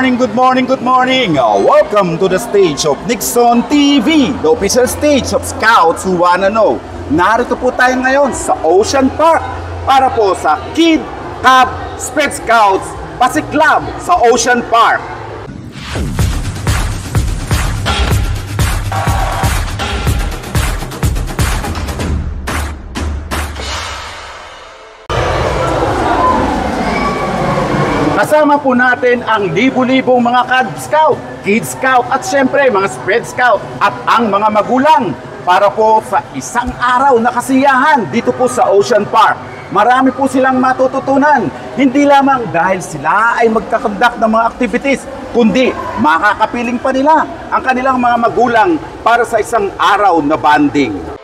morning, good morning, good morning. Welcome to the stage of Nixon TV, the official stage of Scouts who wanna know. Narito po tayo ngayon sa Ocean Park para po sa Kid, Cub, Sped Scouts Pasig Club sa Ocean Park. Kasama po natin ang libu-libong mga Cub Scout, Kid Scout at syempre mga Sped Scout at ang mga magulang para po sa isang araw na kasiyahan dito po sa Ocean Park. Marami po silang matututunan, hindi lamang dahil sila ay magkakandak ng mga activities, kundi makakapiling pa nila ang kanilang mga magulang para sa isang araw na bonding.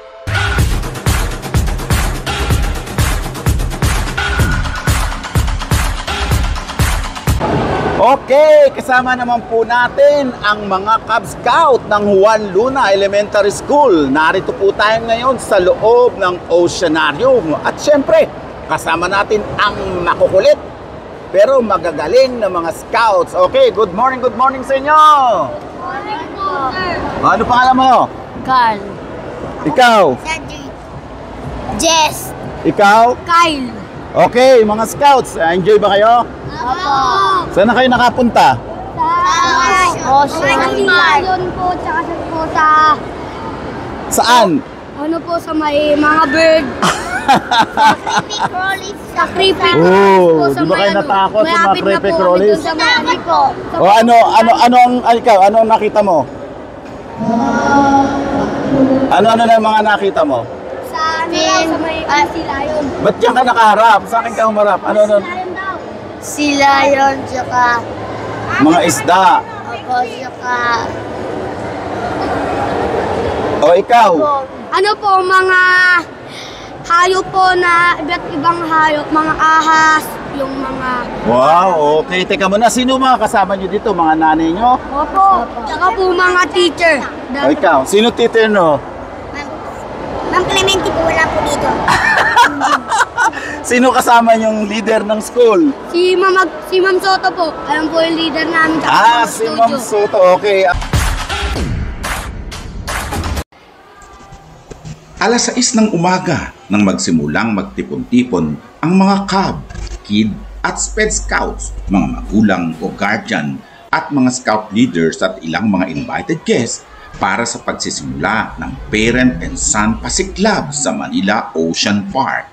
Okay, kasama naman po natin ang mga Cub Scout ng Juan Luna Elementary School. Narito po tayo ngayon sa loob ng Oceanarium. At syempre, kasama natin ang makukulit pero magagaling na mga Scouts. Okay, good morning sa inyo! Good morning po, sir. Ano pangalan mo? Carl. Ikaw? Cedric. Jess. Ikaw? Kyle. Okay, mga Scouts, enjoy ba kayo? Opo. Saan na kayo nakapunta? Ocean po, tsaka po Saan? ano po sa may mga bird. Sa creepy Oh, di ba kayo natakot sa mga creepy crawlies? Sa mga po. O ano ang nakita mo? Ano na mga nakita mo? Sa may sila yun. Ba't diyan ka nakaharap? Sa akin ka humarap? Ano? Sila yun, tsaka Mga isda. ako, tsaka O ikaw? ano po, mga hayop po na iba't ibang hayop, mga ahas, yung mga... Wow, okay. Teka muna, sino mga kasama nyo dito? Mga nanay nyo? Opo, tsaka po mga teacher. O ikaw? Sino teacher no? Ma'am Clemente po, wala po dito. Sino kasama yung leader ng school? Si Ma'am Soto po, alam po yung leader namin. Tsaka Si Ma'am Soto. Okay. Alas 6 ng umaga nang magsimulang magtipon-tipon ang mga Cub, Kid at Sped Scouts, mga magulang o guardian at mga scout leaders at ilang mga invited guests para sa pagsisimula ng Parent and Son Pasig Club sa Manila Ocean Park.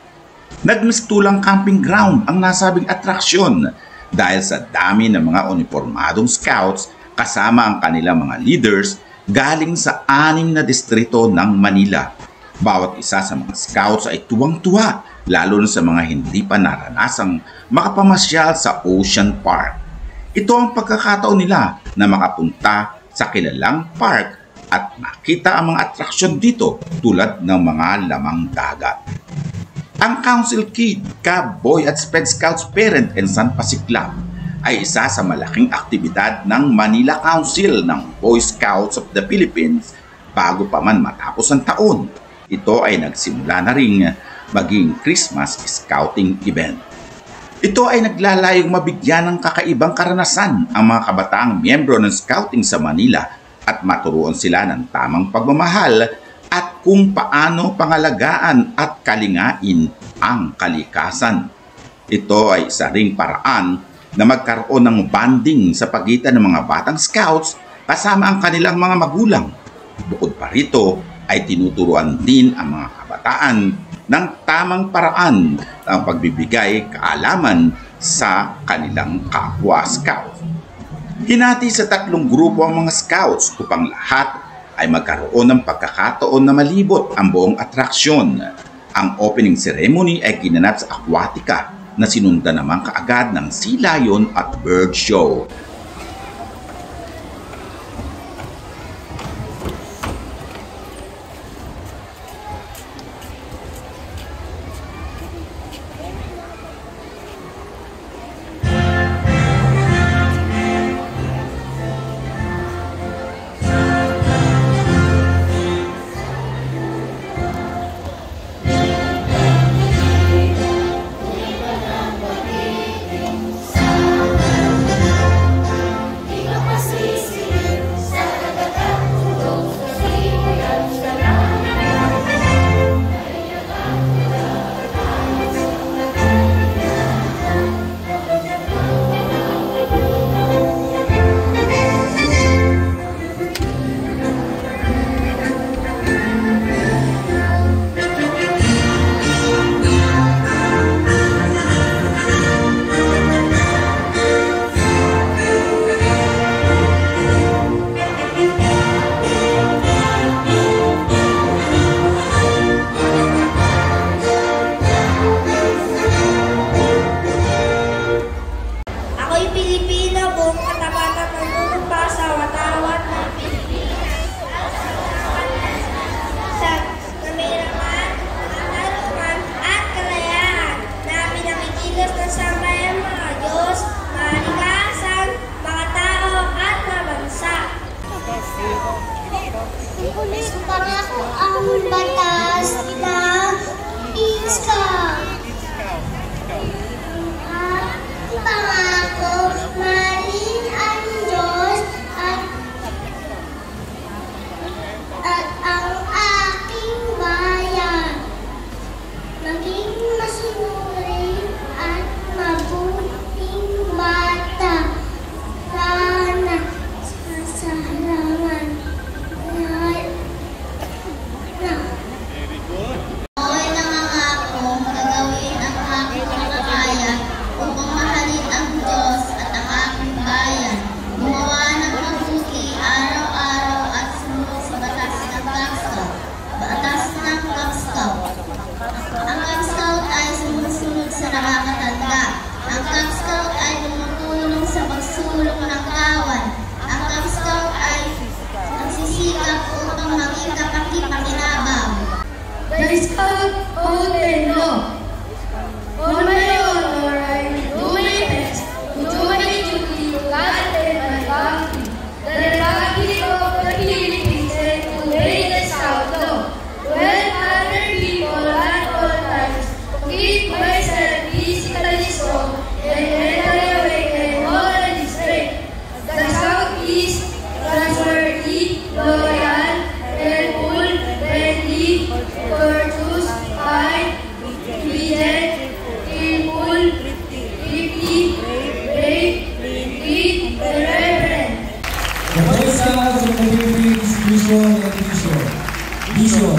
Nagmistulang camping ground ang nasabing atraksyon dahil sa dami ng mga uniformadong scouts kasama ang kanilang mga leaders galing sa 6 na distrito ng Manila. Bawat isa sa mga scouts ay tuwang-tuwa, lalo na sa mga hindi pa naranasang makapamasyal sa Ocean Park. Ito ang pagkakataon nila na makapunta sa kilalang park at makita ang mga atraksyon dito tulad ng mga lamang dagat. Ang Council Kid, Cub, Boy at Sped Scouts Parent and Son Pasig Club ay isa sa malaking aktibidad ng Manila Council ng Boy Scouts of the Philippines bago pa man matapos ang taon. Ito ay nagsimula na ring maging Christmas Scouting event. Ito ay naglalayong mabigyan ng kakaibang karanasan ang mga kabataang miyembro ng Scouting sa Manila at maturuan sila ng tamang pagmamahal at kung paano pangalagaan at kalingain ang kalikasan. Ito ay isa ring paraan na magkaroon ng bonding sa pagitan ng mga batang scouts kasama ang kanilang mga magulang. Bukod pa rito ay tinuturuan din ang mga kabataan ng tamang paraan ng pagbibigay kaalaman sa kanilang kapwa scout. Hinati sa 3 grupo ang mga scouts upang lahat ay magkaroon ng pagkakataon na malibot ang buong atraksyon. Ang opening ceremony ay ginanap sa Aquatica na sinundan naman kaagad ng Sea Lion at Bird Show. Ang Cub Scout ay tumutulong sa pagsulong ng kawan. Ang Cub Scout ay nagsisikap upang maging kapaki-pakinabang. The Scout Code and Law. On my honor, I do my best to do my duty to God and my country, the Republic of the Philippines, and to obey the Scout Law. To help other people at all times, to keep myself physically strong and mentally awake and morally straight. The Scout is trustworthy, loyal, helpful, friendly, courteous, kind, obedient, skillful, thrifty, brave, sweet, and reverent. The Boy Scouts of the Philippines mission and vision. Vision,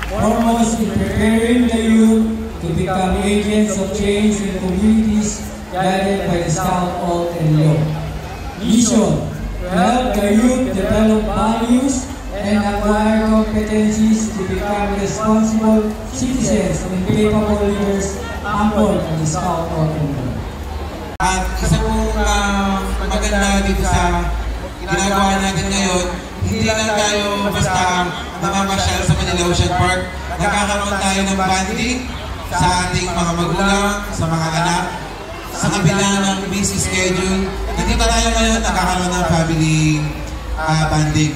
foremost in preparing the youth to become agents of change in communities guided by the Scout Code and Law. Mission, to help the youth develop values and acquire competencies to become responsible citizens and capable leaders upon the Scout Code and Law. At isa pong maganda dito sa ginagawa natin ngayon, hindi lang tayo basta namamasyal sa Manila Ocean Park. Nagkakaroon tayo ng bonding sa ating mga magulang, sa mga anak, sa kabila ng busy schedule. Nandito tayo ngayon, nagkakaroon ng family bonding.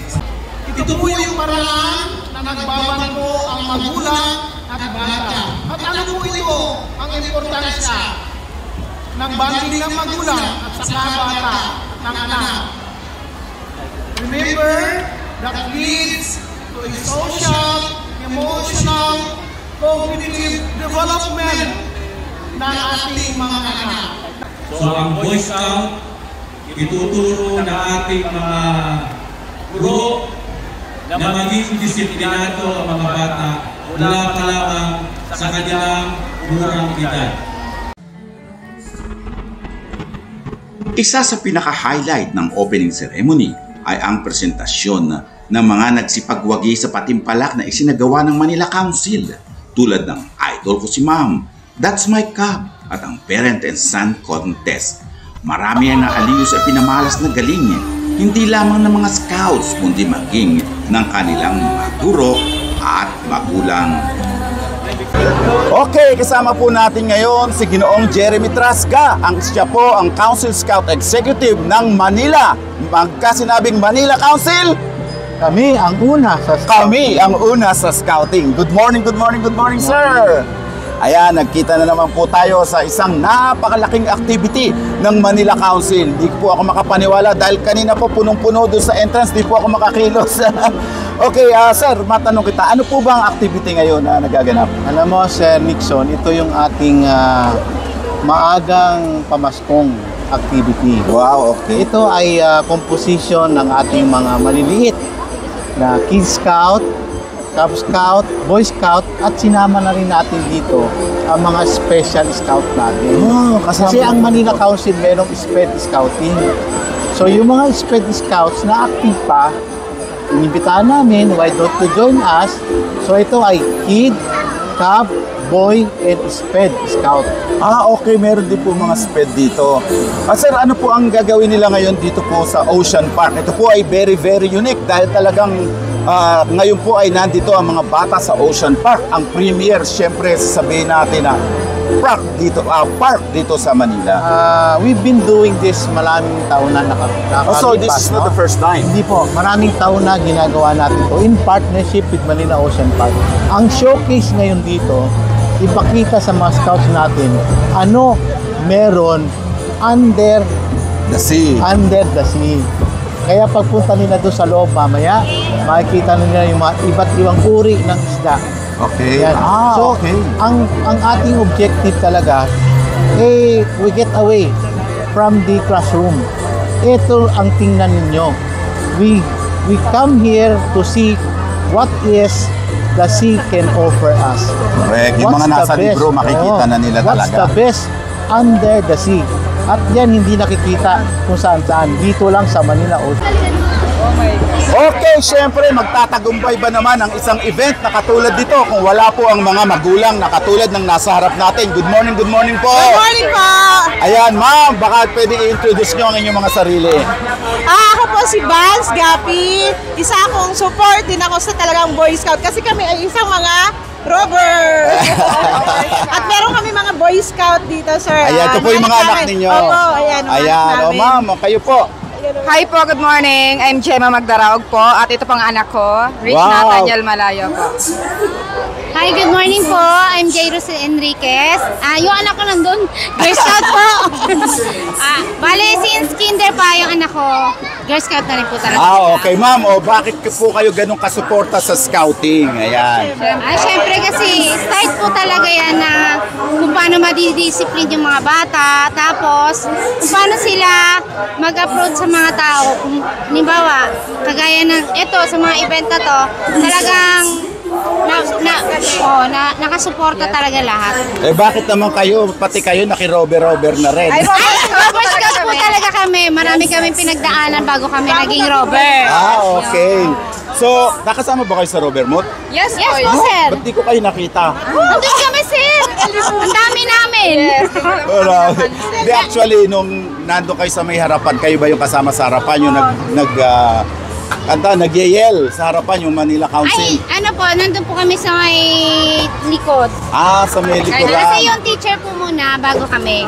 Ito po yung paraan na nagbabangko ang magulang at bata. At ano po ito ang importansya ng bonding ng magulang at saka bata ng anak. Remember, that leads to a social, emotional, cognitive development ng ating mga anak. So ang Boy Scout, ituturo na ating mga guro na maging disiplinado ang mga bata mula pa lamang sa kanilang murang edad. Isa sa pinaka-highlight ng opening ceremony ay ang presentasyon ng mga nagsipagwagi sa patimpalak na isinagawa ng Manila Council tulad ng Idol ko si Ma'am, That's My Cub at ang Parent and Son Contest. Marami ang naaliw sa pinamalas na galing, hindi lamang ng mga scouts kundi maging ng kanilang mga guro at magulang. Okay, kasama po natin ngayon si Ginoong Jeremy Trasca. Siya po ang Council Scout Executive ng Manila. Magkasinabing Manila Council, kami ang una sa scouting. Good morning, sir. Ayan, nagkita na naman po tayo sa isang napakalaking activity ng Manila Council. Di po ako makapaniwala dahil kanina po punong-puno doon sa entrance, di po ako makakilos. Okay, sir, matanong kita, ano po ba ang activity ngayon na nagaganap? Alam mo, Sir Nixon, ito yung ating maagang pamaskong activity. Wow, okay. Ito ay composition ng ating mga maliliit na Kid Scout, Cub Scout, Boy Scout, at sinama na rin natin dito ang mga special scout natin. Oh, kasi ang Manila Council merong SPED Scouting. So yung mga SPED Scouts na active pa, inibitahan namin, why don't you join us? So ito ay Kid, Cub, Boy, and SPED Scout. Okay, meron din po mga SPED dito. Sir, ano po ang gagawin nila ngayon dito po sa Ocean Park? Ito po ay very, very unique dahil talagang ngayon po ay nandito ang mga bata sa Ocean Park. Ang premier, syempre, sasabihin natin na park dito sa Manila. We've been doing this maraming taon na nakalipas. So this is not the first time? Hindi po. Maraming taon na ginagawa natin to in partnership with Manila Ocean Park. Ang showcase ngayon dito, ipakita sa mga scouts natin ano meron under the sea. Kaya pagpunta nila doon sa loob mamaya, makikita nila yung mga iba't ibang uri ng isda. Okay. Yan. So, okay. Ang ating objective talaga, we get away from the classroom. Ito ang tingnan ninyo. We come here to see what is the sea can offer us. Correct. Yung mga nasa libro, makikita na nila what's talaga. What's the best under the sea? At yan hindi nakikita kung saan-saan. Dito lang sa Manila Ocean. Okay, syempre magtatagumpay ba naman ang isang event na katulad dito kung wala po ang mga magulang na katulad ng nasa harap natin. Good morning po. Good morning po! Ayan, ma'am, baka pwede i-introduce nyo ang inyong mga sarili. Ako po si Vance Gapi. Isa akong support din ako sa talagang Boy Scout kasi kami ay isang mga robber. At meron kami mga Boy Scout dito, sir. Ayan, ito po yung mga anak ninyo. Opo, ayan. Ayan, ma'am, kayo po. Hi po, good morning. I'm Gemma Magdaraog po at ito pang anak ko, Rich Nathaniel Malayo po. Hi, good morning po. I'm Jairus Enriquez. Yung anak ko nandun, Girl Scout po. Bale, since kinder pa yung anak ko, Girl Scout na rin po talaga. Okay, ma'am. Bakit po kayo ganun kasuporta sa scouting? Ayan. Syempre kasi, start po talaga yan na kung paano madidiscipline yung mga bata, tapos kung paano sila mag-approach sa mga tao. Kung, halimbawa, kagaya ng ito, sa mga event na to, talagang nakasuporta talaga lahat. Bakit naman kayo, pati kayo naki-robber na rin? Robber Scout po talaga kami. Marami kaming pinagdaanan bago kami naging robber. Okay. So, nakasama ba kayo sa robber mode? Yes po, sir. Ba't di ko kayo nakita? Nandun kami, sir. Ang dami namin. Wala. Di, actually, nung nandun kayo sa may harapan, kayo ba yung kasama sa harapan yung nag-yell sa harapan yung Manila Council? Ano po, nandun po kami sa may likod. Sa may likuran. Kasi yung teacher po muna bago kami.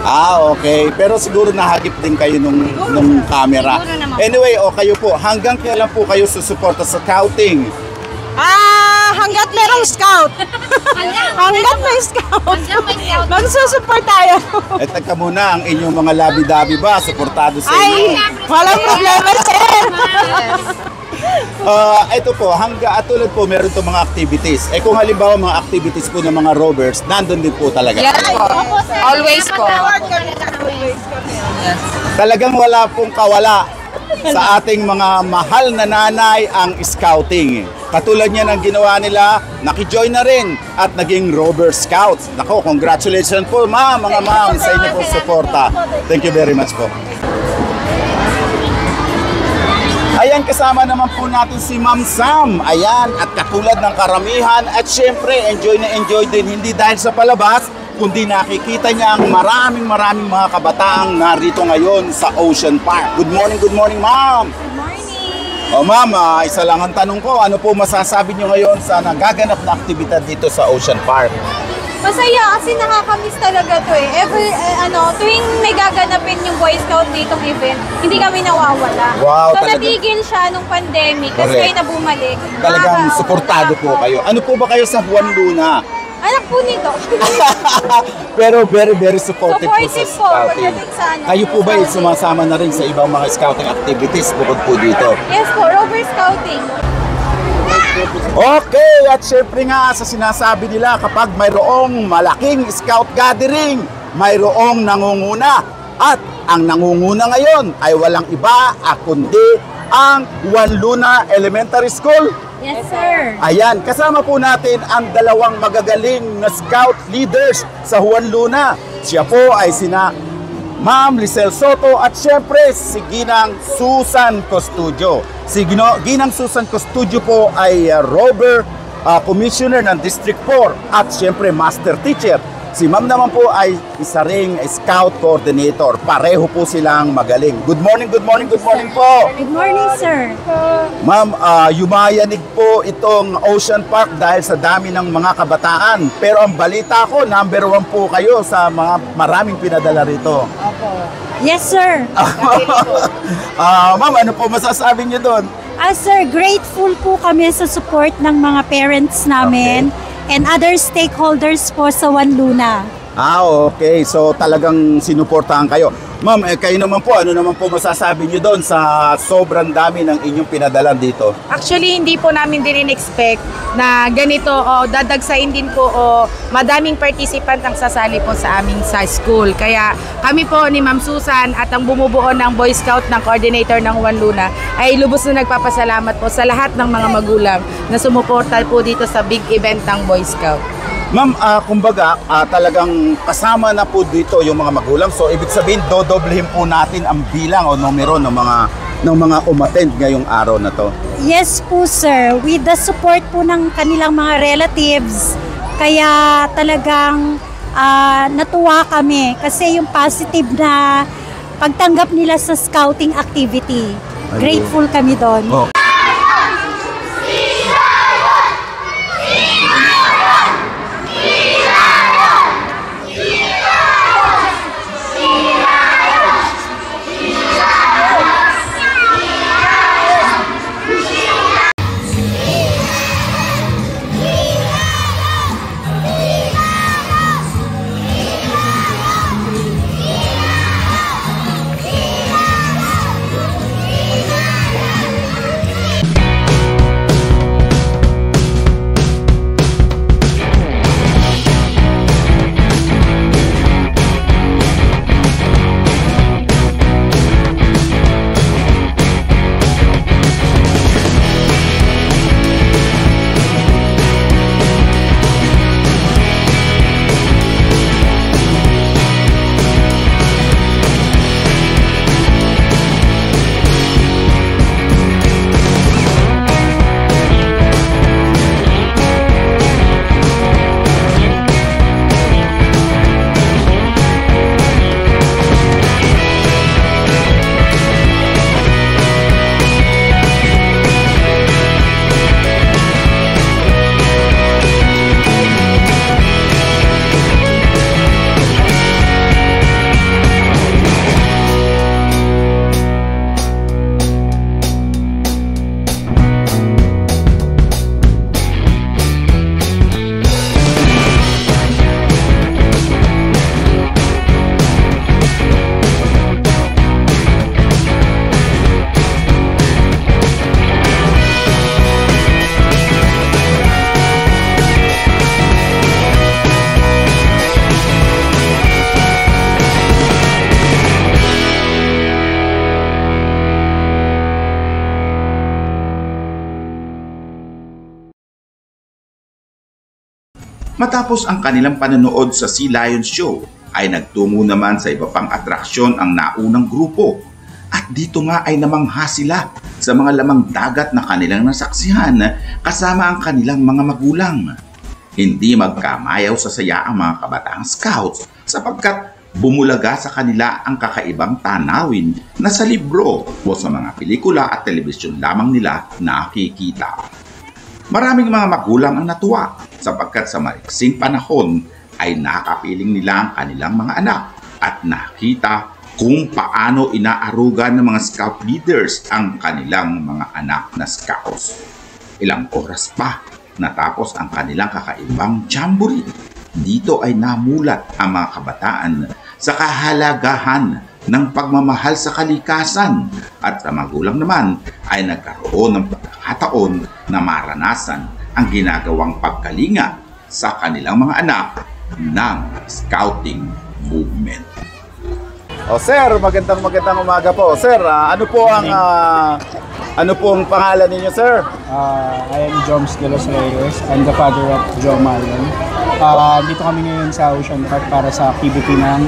Okay. Pero siguro nahagip din kayo nung camera. Siguro naman. Anyway, kayo po, hanggang kailan po kayo susuporta sa scouting? Hanggat merong scout. Hanggat may scout. Magsusupport tayo. Tagka muna, ang inyong mga labi-dabi ba? Suportado sa inyo? Walang problema, sir. Ito po, tulad po, meron itong mga activities. Kung halimbawa mga activities po ng mga robbers, nandun din po talaga. Yes po. Always po. Talagang wala pong kawala sa ating mga mahal na nanay ang scouting. Katulad niya ng ginawa nila, nakijoin na rin at naging Robber Scouts. Nako, congratulations po mga ma'am sa inyo pong suporta. Thank you very much po. Ayan, kasama naman po natin si Ma'am Sam. Ayan, at katulad ng karamihan at syempre enjoy na enjoy din hindi dahil sa palabas, kundi nakikita niya ang maraming mga kabataang narito ngayon sa Ocean Park. Good morning, ma'am. Good morning. Ma'am, isa lang ang tanong ko, ano po masasabi niyo ngayon sa nagaganap na aktibidad dito sa Ocean Park? Masaya kasi nakakamiss talaga to eh. Tuwing may gaganapin yung Boy Scout ditong event, hindi kami nawawala. Wow, so talaga. Natigil siya nung pandemic, kasi Correct. ngayon na bumalik. Talagang suportado po kayo. Ano po ba kayo sa Juan Luna? Anak po nito. Pero very supportive po sa Supportive po, scouting. pagdating sa Kayo po ba sumasama na rin sa ibang mga scouting activities bukod po dito? Yes po, Robber Scouting. Okay, at syempre nga sa sinasabi nila kapag mayroong malaking scout gathering, mayroong nangunguna. At ang nangunguna ngayon ay walang iba kundi ang Juan Luna Elementary School. Yes, sir. Ayan, kasama po natin ang dalawang magagaling na scout leaders sa Juan Luna. Siya po ay sina Ma'am Lisel Soto at syempre si Ginang Susan Custodio. Si Ginang Susan Custodio po ay Robber Commissioner ng District 4 at syempre Master Teacher. Si Ma'am naman po ay isa ring Scout Coordinator. Pareho po silang magaling. Good morning po. Good morning, sir. Ma'am, yumayanig po itong Ocean Park dahil sa dami ng mga kabataan. Pero ang balita ko, number 1 po kayo sa mga maraming pinadala rito. Yes, sir. Ma'am, ano po masasabi niyo doon? Sir, grateful po kami sa support ng mga parents namin and other stakeholders po sa Juan Luna. Okay. So talagang sinuportahan kayo. Ma'am, kayo naman po, ano naman po masasabi niyo doon sa sobrang dami ng inyong pinadala dito? Actually, hindi po namin din in-expect na ganito o dadagsain din po o madaming participant ang sasali po sa aming sa school. Kaya kami po ni Ma'am Susan at ang bumubuo ng Boy Scout ng coordinator ng Juan Luna ay lubos na nagpapasalamat po sa lahat ng mga magulang na sumuporta po dito sa big event ng Boy Scout. Ma'am, kumbaga, talagang kasama na po dito yung mga magulang. So, ibig sabihin, dodoblehin po natin ang bilang o numero ng mga ng mga umattend ngayong araw na to? Yes po sir, with the support po ng kanilang mga relatives, kaya talagang natuwa kami kasi yung positive na pagtanggap nila sa scouting activity. Grateful kami doon. Oh. Matapos ang kanilang panonood sa Sea Lions Show, ay nagtungo naman sa iba pang atraksyon ang naunang grupo. At dito nga ay namangha sila sa mga lamang dagat na kanilang nasaksihan kasama ang kanilang mga magulang. Hindi magkamayaw sa saya ang mga kabataang scouts sapagkat bumulaga sa kanila ang kakaibang tanawin na sa libro o sa mga pelikula at telebisyon lamang nila nakikita. Maraming mga magulang ang natuwa sapagkat sa maliksing panahon ay nakapiling nila ang kanilang mga anak at nakita kung paano inaarugan ng mga scout leaders ang kanilang mga anak na scouts. Ilang oras pa natapos ang kanilang kakaibang jamboree. Dito ay namulat ang mga kabataan sa kahalagahan ng pagmamahal sa kalikasan at sa magulang naman ay nagkaroon ng pagkakataon na maranasan ang ginagawang pagkalinga sa kanilang mga anak ng scouting movement. O sir, magandang umaga po. Sir, ano pong pangalan ninyo, sir? I am Joms de los Reyes. I'm the father of Joe Marion. Dito kami ngayon sa Ocean Park para sa activity ng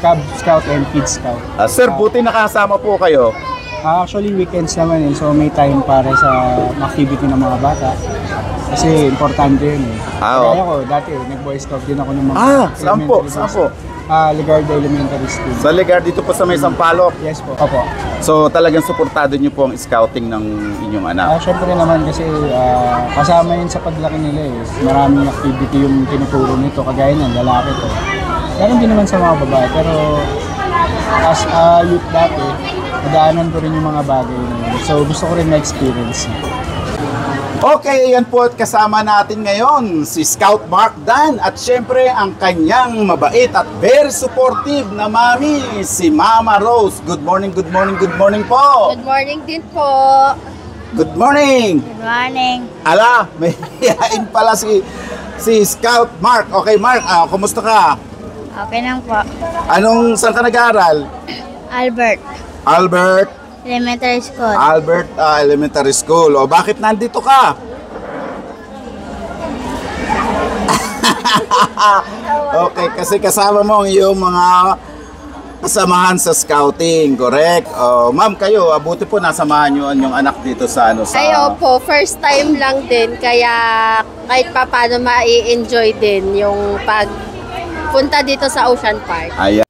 Cub Scout and Kids Scout. Sir, buti nakasama po kayo. Actually, weekends naman so may time para sa activity ng mga bata. Kasi importante yun eh. Kaya ako, dati nag-boy scout din ako ng mga saan po? Ligarda Elementary School. Sa Ligarda dito po sa may Sampaloc? Yes po. Opo. So talagang suportado niyo po ang scouting ng inyong anak? Siyempre naman kasi kasama yun sa paglaki nila eh. Maraming activity yung tinuturo nito, kagaya ng lalaki to. Ganon din naman sa mga babae, pero as a youth dati, nadaanan ko rin yung mga bagay na yun. So gusto ko rin na-experience. Okay, yan po at kasama natin ngayon si Scout Mark Dan at syempre ang kanyang mabait at very supportive na mami, si Mama Rose. Good morning po. Good morning din po. Good morning. Good morning. Ala, may hiyain pala si Scout Mark. Okay Mark, kumusta ka? Okay lang po. Saan ka nag-aaral? Albert Elementary School. Albert Elementary School. O bakit nandito ka? Okay, kasi kasama mo ang iyong mga kasamahan sa scouting, correct? Ma'am, kayo, buti po nasamahan nyo ang yung anak dito sa ano sa... Ay, opo, first time lang din, kaya kahit pa paano ma-enjoy din yung pagpunta dito sa Ocean Park. Ayan.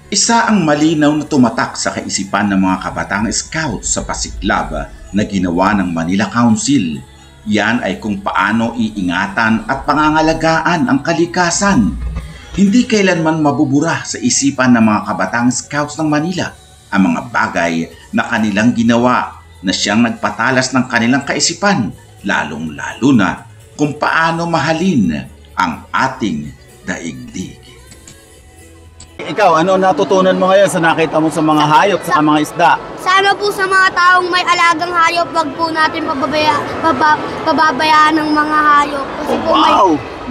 Isa ang malinaw na tumatak sa kaisipan ng mga kabataang scouts sa pasiklab na ginawa ng Manila Council. Yan ay kung paano iingatan at pangangalagaan ang kalikasan. Hindi kailanman mabubura sa isipan ng mga kabataang scouts ng Manila ang mga bagay na kanilang ginawa na siyang nagpatalas ng kanilang kaisipan, lalong-lalo na kung paano mahalin ang ating daigdig. Ikaw, ano natutunan mo ngayon sa nakita mo sa mga hayop, sa mga isda? Sana po sa mga taong may alagang hayop, wag po natin pababayaan ng mga hayop. Kasi po may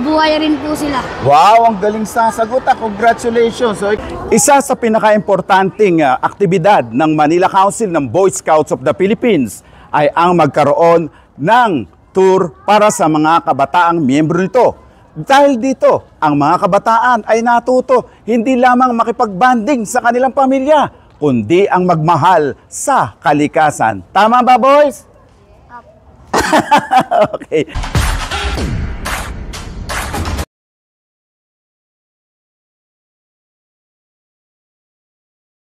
buhay rin po sila. Wow, ang galing sasagot. Congratulations. So, isa sa pinaka-importanting aktibidad ng Manila Council ng Boy Scouts of the Philippines ay ang magkaroon ng tour para sa mga kabataang miyembro nito. Dahil dito, ang mga kabataan ay natuto hindi lamang makipagbanding sa kanilang pamilya, kundi ang magmahal sa kalikasan. Tama ba, boys? Okay.